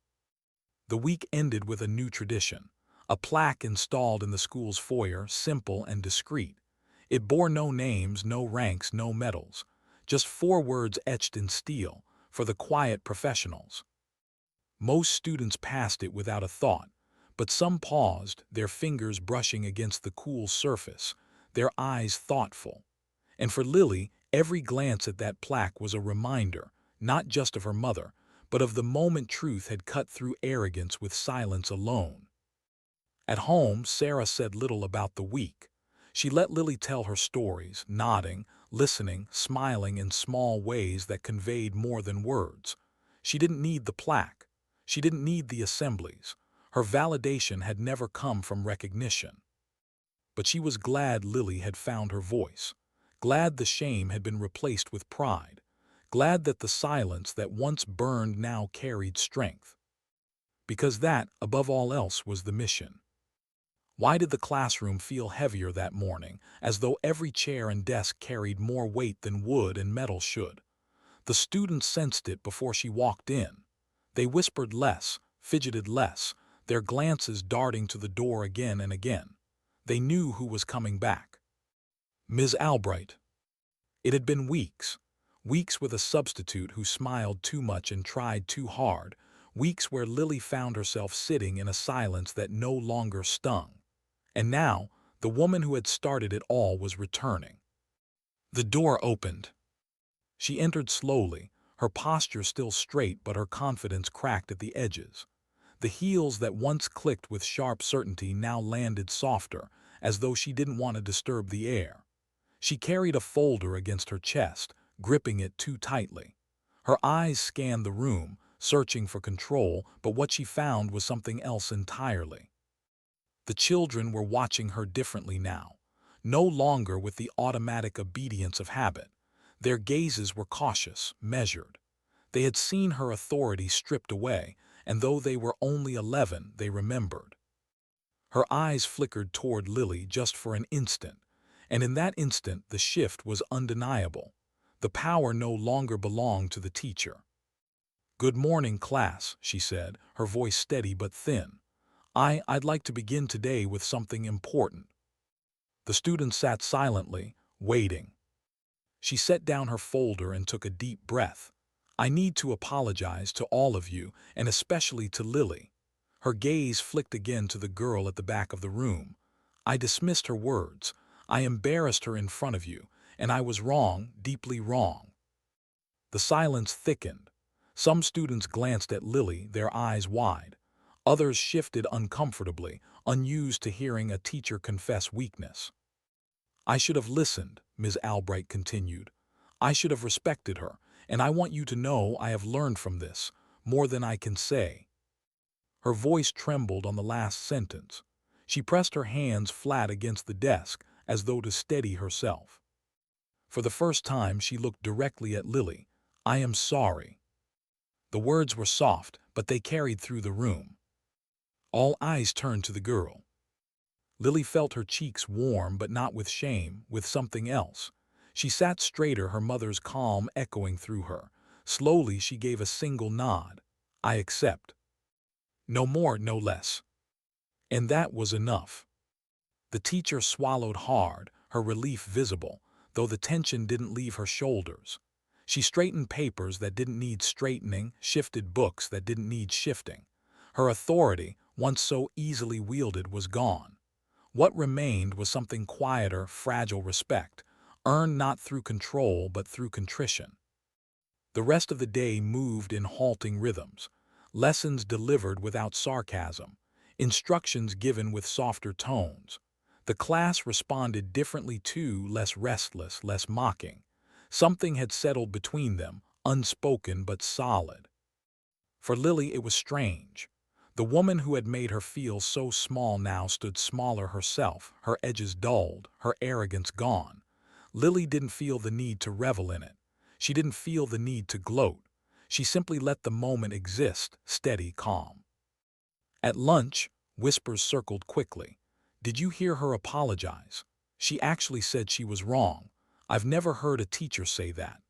S1: The week ended with a new tradition. A plaque installed in the school's foyer, simple and discreet. It bore no names, no ranks, no medals. Just 4 words etched in steel, for the quiet professionals. Most students passed it without a thought, but some paused, their fingers brushing against the cool surface, their eyes thoughtful. And for Lily, every glance at that plaque was a reminder, not just of her mother, but of the moment truth had cut through arrogance with silence alone. At home, Sarah said little about the week. She let Lily tell her stories, nodding, listening, smiling in small ways that conveyed more than words. She didn't need the plaque. She didn't need the assemblies. Her validation had never come from recognition. But she was glad Lily had found her voice. Glad the shame had been replaced with pride. Glad that the silence that once burned now carried strength. Because that, above all else, was the mission. Why did the classroom feel heavier that morning, as though every chair and desk carried more weight than wood and metal should? The students sensed it before she walked in. They whispered less, fidgeted less, their glances darting to the door again and again. They knew who was coming back. Ms. Albbright. It had been weeks. Weeks with a substitute who smiled too much and tried too hard. Weeks where Lily found herself sitting in a silence that no longer stung. And now, the woman who had started it all was returning. The door opened. She entered slowly, her posture still straight but her confidence cracked at the edges. The heels that once clicked with sharp certainty now landed softer, as though she didn't want to disturb the air. She carried a folder against her chest, gripping it too tightly. Her eyes scanned the room, searching for control, but what she found was something else entirely. The children were watching her differently now, no longer with the automatic obedience of habit. Their gazes were cautious, measured. They had seen her authority stripped away, and though they were only 11, they remembered. Her eyes flickered toward Lily just for an instant, and in that instant the shift was undeniable. The power no longer belonged to the teacher. "Good morning, class," she said, her voice steady but thin. I'd like to begin today with something important." The students sat silently, waiting. She set down her folder and took a deep breath. "I need to apologize to all of you, and especially to Lily." Her gaze flicked again to the girl at the back of the room. "I dismissed her words. I embarrassed her in front of you, and I was wrong, deeply wrong." The silence thickened. Some students glanced at Lily, their eyes wide. Others shifted uncomfortably, unused to hearing a teacher confess weakness. "I should have listened," Ms. Albbright continued. "I should have respected her, and I want you to know I have learned from this, more than I can say." Her voice trembled on the last sentence. She pressed her hands flat against the desk, as though to steady herself. For the first time she looked directly at Lily. "I am sorry." The words were soft, but they carried through the room. All eyes turned to the girl. Lily felt her cheeks warm, but not with shame, with something else. She sat straighter, her mother's calm echoing through her. Slowly she gave a single nod. "I accept. No more, no less." And that was enough. The teacher swallowed hard, her relief visible, though the tension didn't leave her shoulders. She straightened papers that didn't need straightening, shifted books that didn't need shifting. Her authority, once so easily wielded, was gone. What remained was something quieter, fragile respect, earned not through control but through contrition. The rest of the day moved in halting rhythms. Lessons delivered without sarcasm, instructions given with softer tones. The class responded differently too, less restless, less mocking. Something had settled between them, unspoken but solid. For Lily it was strange. The woman who had made her feel so small now stood smaller herself, her edges dulled, her arrogance gone. Lily didn't feel the need to revel in it. She didn't feel the need to gloat. She simply let the moment exist, steady, calm. At lunch, whispers circled quickly. "Did you hear her apologize? She actually said she was wrong. I've never heard a teacher say that.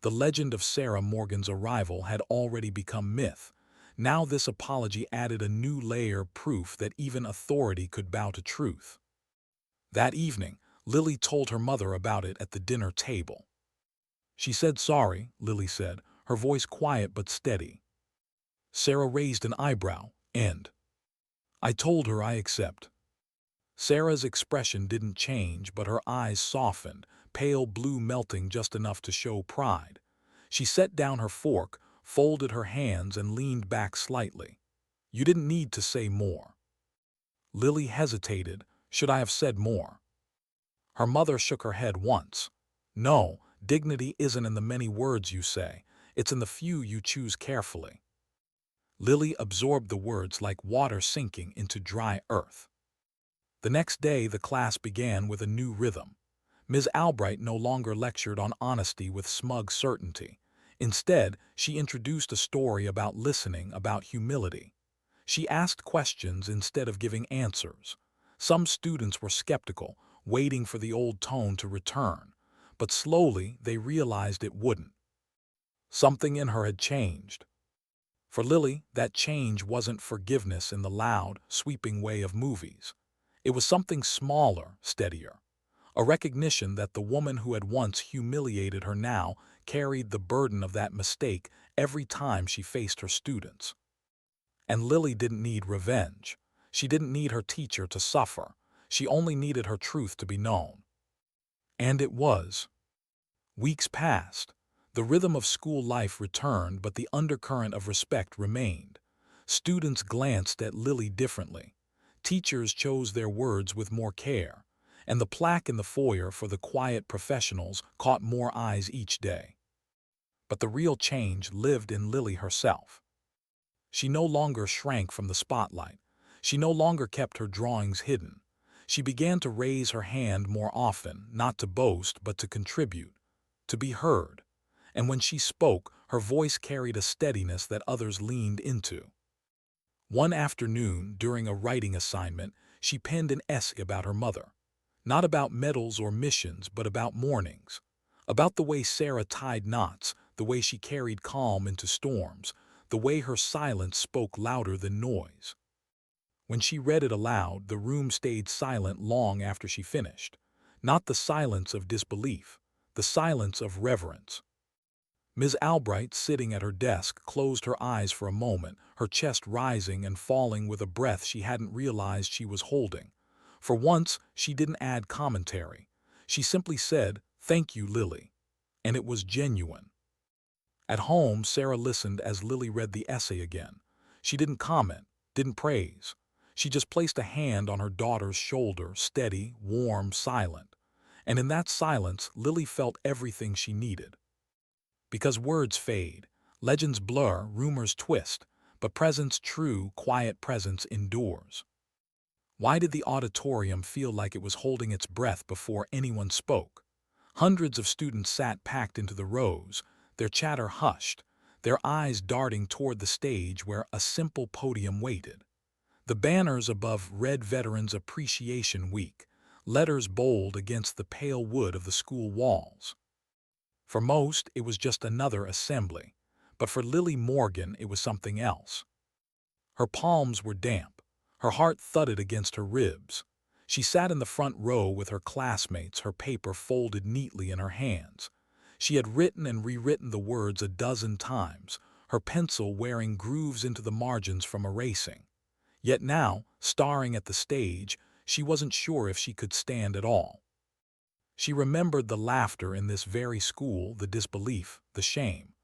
S1: The legend of Sarah Morgan's arrival had already become myth. Now this apology added a new layer of proof that even authority could bow to truth. That evening, Lily told her mother about it at the dinner table. She said sorry, Lily said, her voice quiet but steady. Sarah raised an eyebrow, and I told her I accept. Sarah's expression didn't change, but her eyes softened, pale blue melting just enough to show pride. She set down her fork, folded her hands, and leaned back slightly. You didn't need to say more. Lily hesitated. Should I have said more? Her mother shook her head once. No, dignity isn't in the many words you say. It's in the few you choose carefully. Lily absorbed the words like water sinking into dry earth. The next day, the class began with a new rhythm. Ms. Albbright no longer lectured on honesty with smug certainty. Instead, she introduced a story about listening, about humility. She asked questions instead of giving answers. Some students were skeptical, waiting for the old tone to return, but slowly they realized it wouldn't. Something in her had changed. For Lily, that change wasn't forgiveness in the loud, sweeping way of movies. It was something smaller, steadier. A recognition that the woman who had once humiliated her now carried the burden of that mistake every time she faced her students. And Lily didn't need revenge. She didn't need her teacher to suffer. She only needed her truth to be known. And it was. Weeks passed. The rhythm of school life returned, but the undercurrent of respect remained. Students glanced at Lily differently. Teachers chose their words with more care, and the plaque in the foyer for the quiet professionals caught more eyes each day. But the real change lived in Lily herself. She no longer shrank from the spotlight. She no longer kept her drawings hidden. She began to raise her hand more often, not to boast, but to contribute, to be heard. And when she spoke, her voice carried a steadiness that others leaned into. One afternoon, during a writing assignment, she penned an essay about her mother. Not about medals or missions, but about mornings. About the way Sarah tied knots, the way she carried calm into storms, the way her silence spoke louder than noise. When she read it aloud, the room stayed silent long after she finished. Not the silence of disbelief, the silence of reverence. Ms. Albbright, sitting at her desk, closed her eyes for a moment, her chest rising and falling with a breath she hadn't realized she was holding. For once, she didn't add commentary. She simply said, "Thank you, Lily." And it was genuine. At home, Sarah listened as Lily read the essay again. She didn't comment, didn't praise. She just placed a hand on her daughter's shoulder, steady, warm, silent. And in that silence, Lily felt everything she needed. Because words fade, legends blur, rumors twist, but presence, true, quiet presence, endures. Why did the auditorium feel like it was holding its breath before anyone spoke? Hundreds of students sat packed into the rows, their chatter hushed, their eyes darting toward the stage where a simple podium waited. The banners above read Veterans Appreciation Week, letters bold against the pale wood of the school walls. For most, it was just another assembly, but for Lily Morgan, it was something else. Her palms were damp. Her heart thudded against her ribs. She sat in the front row with her classmates, her paper folded neatly in her hands. She had written and rewritten the words a dozen times, her pencil wearing grooves into the margins from erasing. Yet now, staring at the stage, she wasn't sure if she could stand at all. She remembered the laughter in this very school, the disbelief, the shame.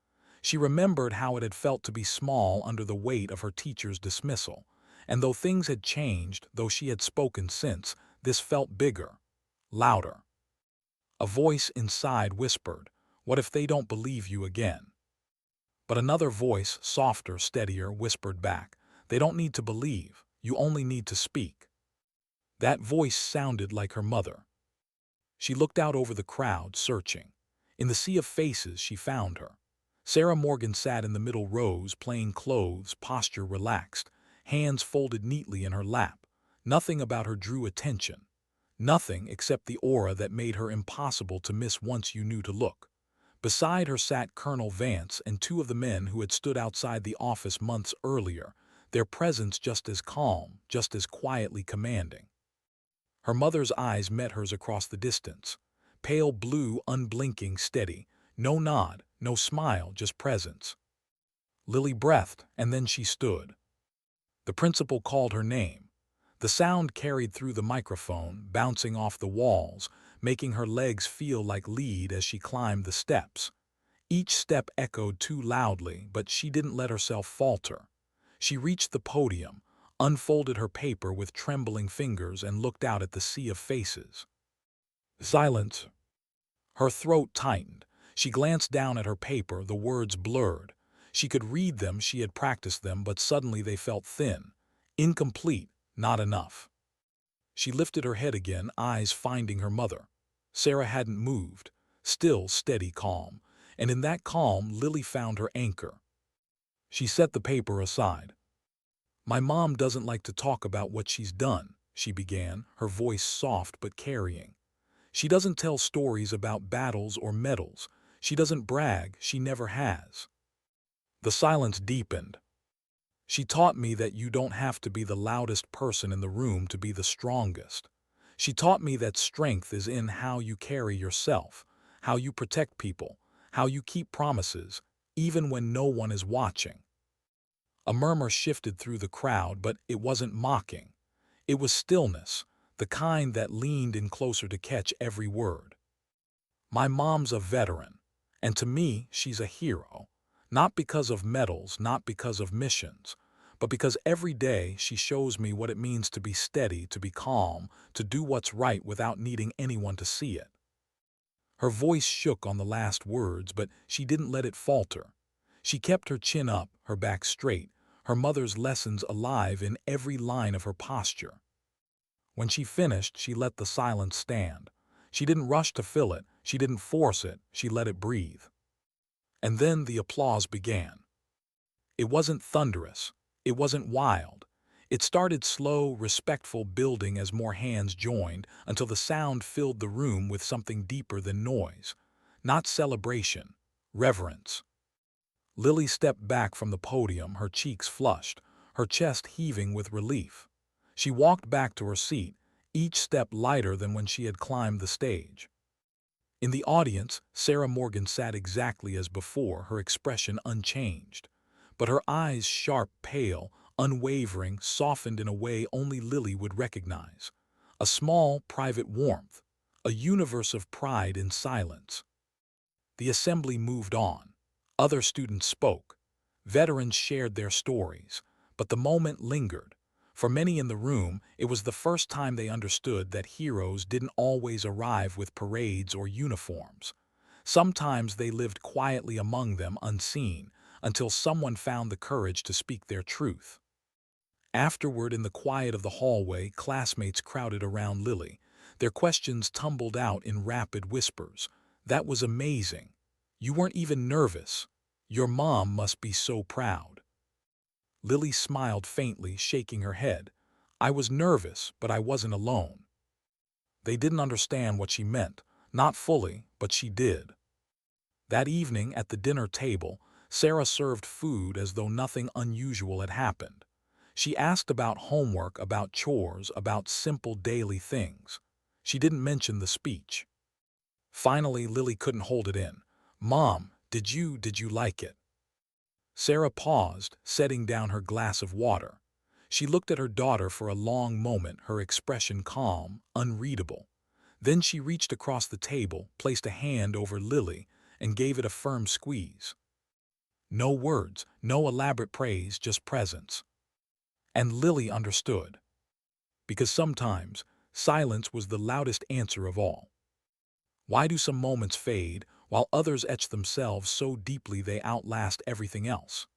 S1: She remembered how it had felt to be small under the weight of her teacher's dismissal. And though things had changed, though she had spoken since, this felt bigger, louder. A voice inside whispered, "What if they don't believe you again?" But another voice, softer, steadier, whispered back, "They don't need to believe, you only need to speak." That voice sounded like her mother. She looked out over the crowd, searching. In the sea of faces, she found her. Sarah Morgan sat in the middle rows, plain clothes, posture relaxed, hands folded neatly in her lap. Nothing about her drew attention. Nothing except the aura that made her impossible to miss once you knew to look. Beside her sat Colonel Vance and two of the men who had stood outside the office months earlier, their presence just as calm, just as quietly commanding. Her mother's eyes met hers across the distance. Pale blue, unblinking, steady. No nod, no smile, just presence. Lily breathed, and then she stood. The principal called her name. The sound carried through the microphone, bouncing off the walls, making her legs feel like lead as she climbed the steps. Each step echoed too loudly, but she didn't let herself falter. She reached the podium, unfolded her paper with trembling fingers, and looked out at the sea of faces. Silence. Her throat tightened. She glanced down at her paper, the words blurred. She could read them, she had practiced them, but suddenly they felt thin, incomplete, not enough. She lifted her head again, eyes finding her mother. Sarah hadn't moved, still steady, calm, and in that calm Lily found her anchor. She set the paper aside. "My mom doesn't like to talk about what she's done," she began, her voice soft but carrying. "She doesn't tell stories about battles or medals. She doesn't brag, she never has." The silence deepened. "She taught me that you don't have to be the loudest person in the room to be the strongest. She taught me that strength is in how you carry yourself, how you protect people, how you keep promises, even when no one is watching." A murmur shifted through the crowd, but it wasn't mocking. It was stillness, the kind that leaned in closer to catch every word. "My mom's a veteran, and to me she's a hero. Not because of medals, not because of missions, but because every day she shows me what it means to be steady, to be calm, to do what's right without needing anyone to see it." Her voice shook on the last words, but she didn't let it falter. She kept her chin up, her back straight, her mother's lessons alive in every line of her posture. When she finished, she let the silence stand. She didn't rush to fill it, she didn't force it, she let it breathe. And then the applause began. It wasn't thunderous, it wasn't wild. It started slow, respectful, building as more hands joined, until the sound filled the room with something deeper than noise. Not celebration, reverence. Lily stepped back from the podium, her cheeks flushed, her chest heaving with relief. She walked back to her seat, each step lighter than when she had climbed the stage. In the audience, Sarah Morgan sat exactly as before, her expression unchanged. But her eyes, sharp, pale, unwavering, softened in a way only Lily would recognize. A small, private warmth, a universe of pride in silence. The assembly moved on. Other students spoke. Veterans shared their stories. But the moment lingered. For many in the room, it was the first time they understood that heroes didn't always arrive with parades or uniforms. Sometimes they lived quietly among them, unseen, until someone found the courage to speak their truth. Afterward, in the quiet of the hallway, classmates crowded around Lily. Their questions tumbled out in rapid whispers. "That was amazing. You weren't even nervous. Your mom must be so proud." Lily smiled faintly, shaking her head. "I was nervous, but I wasn't alone." They didn't understand what she meant. Not fully, but she did. That evening, at the dinner table, Sarah served food as though nothing unusual had happened. She asked about homework, about chores, about simple daily things. She didn't mention the speech. Finally, Lily couldn't hold it in. "Mom, did you like it?" Sarah paused, setting down her glass of water. She looked at her daughter for a long moment, her expression calm, unreadable. Then she reached across the table, placed a hand over Lily, and gave it a firm squeeze. No words, no elaborate praise, just presence. And Lily understood. Because sometimes, silence was the loudest answer of all. Why do some moments fade, while others etch themselves so deeply they outlast everything else?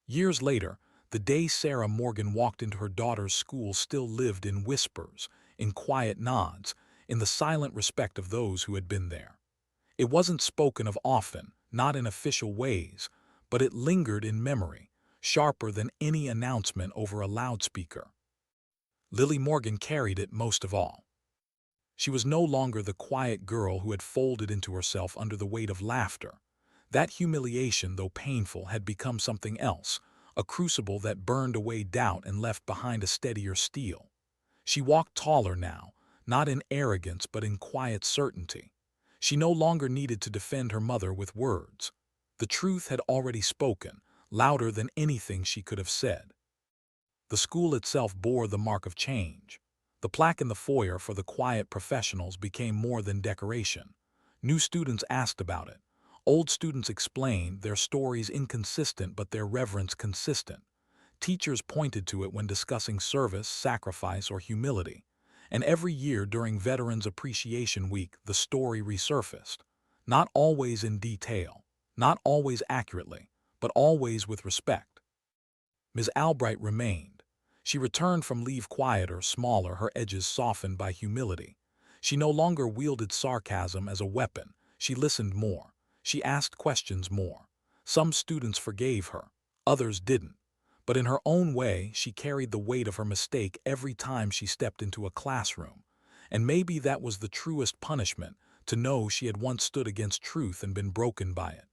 S1: Years later, the day Sarah Morgan walked into her daughter's school still lived in whispers, in quiet nods, in the silent respect of those who had been there. It wasn't spoken of often, not in official ways, but it lingered in memory, sharper than any announcement over a loudspeaker. Lily Morgan carried it most of all. She was no longer the quiet girl who had folded into herself under the weight of laughter. That humiliation, though painful, had become something else, a crucible that burned away doubt and left behind a steadier steel. She walked taller now, not in arrogance but in quiet certainty. She no longer needed to defend her mother with words. The truth had already spoken, louder than anything she could have said. The school itself bore the mark of change. The plaque in the foyer for the quiet professionals became more than decoration. New students asked about it. Old students explained, their stories inconsistent but their reverence consistent. Teachers pointed to it when discussing service, sacrifice, or humility. And every year during Veterans Appreciation Week, the story resurfaced. Not always in detail, not always accurately, but always with respect. Ms. Albbright remained. She returned from leave quieter, smaller, her edges softened by humility. She no longer wielded sarcasm as a weapon. She listened more. She asked questions more. Some students forgave her, others didn't. But in her own way, she carried the weight of her mistake every time she stepped into a classroom. And maybe that was the truest punishment, to know she had once stood against truth and been broken by it.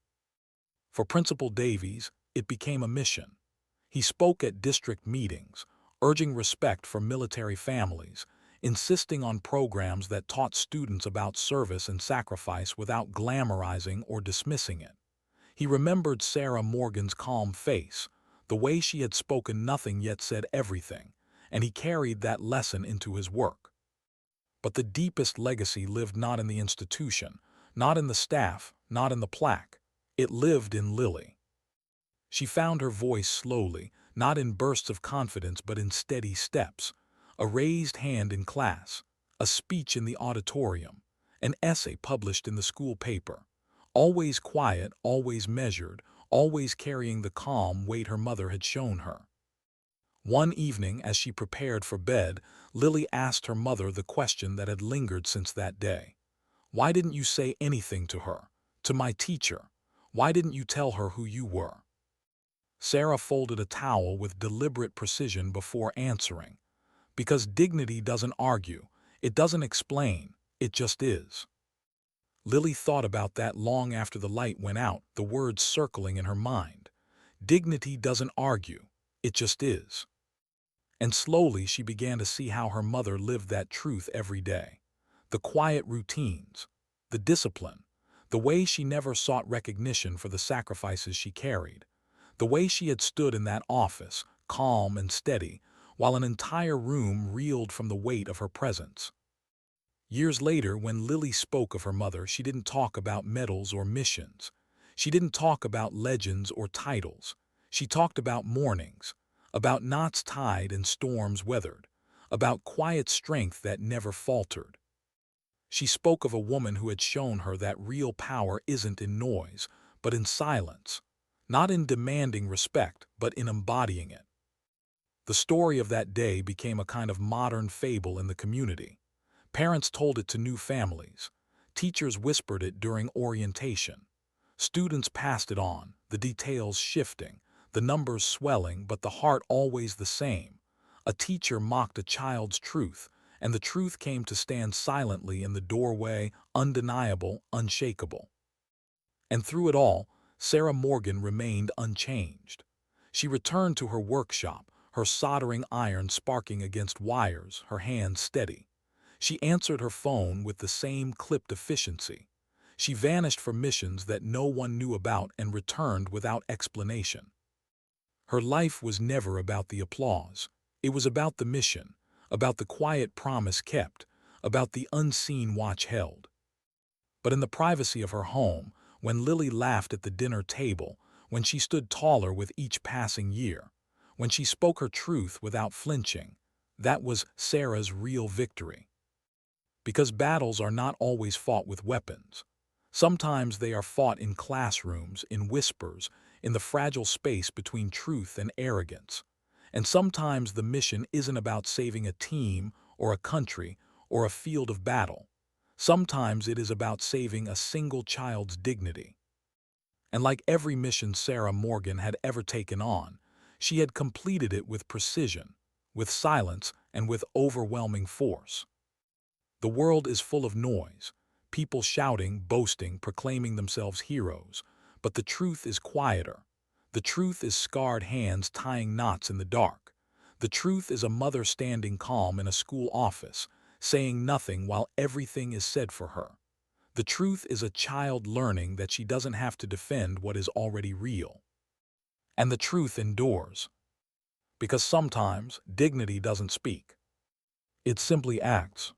S1: For Principal Davies, it became a mission. He spoke at district meetings, urging respect for military families, insisting on programs that taught students about service and sacrifice without glamorizing or dismissing it. He remembered Sarah Morgan's calm face, the way she had spoken nothing yet said everything, and he carried that lesson into his work. But the deepest legacy lived not in the institution, not in the staff, not in the plaque. It lived in Lily. She found her voice slowly, not in bursts of confidence but in steady steps. A raised hand in class, a speech in the auditorium, an essay published in the school paper. Always quiet, always measured, always carrying the calm weight her mother had shown her. One evening, as she prepared for bed, Lily asked her mother the question that had lingered since that day. "Why didn't you say anything to her, to my teacher? Why didn't you tell her who you were?" Sarah folded a towel with deliberate precision before answering. "Because dignity doesn't argue, it doesn't explain, it just is." Lily thought about that long after the light went out, the words circling in her mind. Dignity doesn't argue, it just is. And slowly she began to see how her mother lived that truth every day. The quiet routines, the discipline, the way she never sought recognition for the sacrifices she carried, the way she had stood in that office, calm and steady, while an entire room reeled from the weight of her presence. Years later, when Lily spoke of her mother, she didn't talk about medals or missions. She didn't talk about legends or titles. She talked about mornings, about knots tied and storms weathered, about quiet strength that never faltered. She spoke of a woman who had shown her that real power isn't in noise, but in silence, not in demanding respect, but in embodying it. The story of that day became a kind of modern fable in the community. Parents told it to new families. Teachers whispered it during orientation. Students passed it on, the details shifting, the numbers swelling, but the heart always the same. A teacher mocked a child's truth, and the truth came to stand silently in the doorway, undeniable, unshakable. And through it all, Sarah Morgan remained unchanged. She returned to her workshop, her soldering iron sparking against wires, her hands steady. She answered her phone with the same clipped efficiency. She vanished for missions that no one knew about and returned without explanation. Her life was never about the applause. It was about the mission, about the quiet promise kept, about the unseen watch held. But in the privacy of her home, when Lily laughed at the dinner table, when she stood taller with each passing year, when she spoke her truth without flinching, that was Sarah's real victory. Because battles are not always fought with weapons. Sometimes they are fought in classrooms, in whispers, in the fragile space between truth and arrogance. And sometimes the mission isn't about saving a team or a country or a field of battle. Sometimes it is about saving a single child's dignity. And like every mission Sarah Morgan had ever taken on, she had completed it with precision, with silence, and with overwhelming force. The world is full of noise, people shouting, boasting, proclaiming themselves heroes. But the truth is quieter. The truth is scarred hands tying knots in the dark. The truth is a mother standing calm in a school office, saying nothing while everything is said for her. The truth is a child learning that she doesn't have to defend what is already real. And the truth endures. Because sometimes dignity doesn't speak. It simply acts.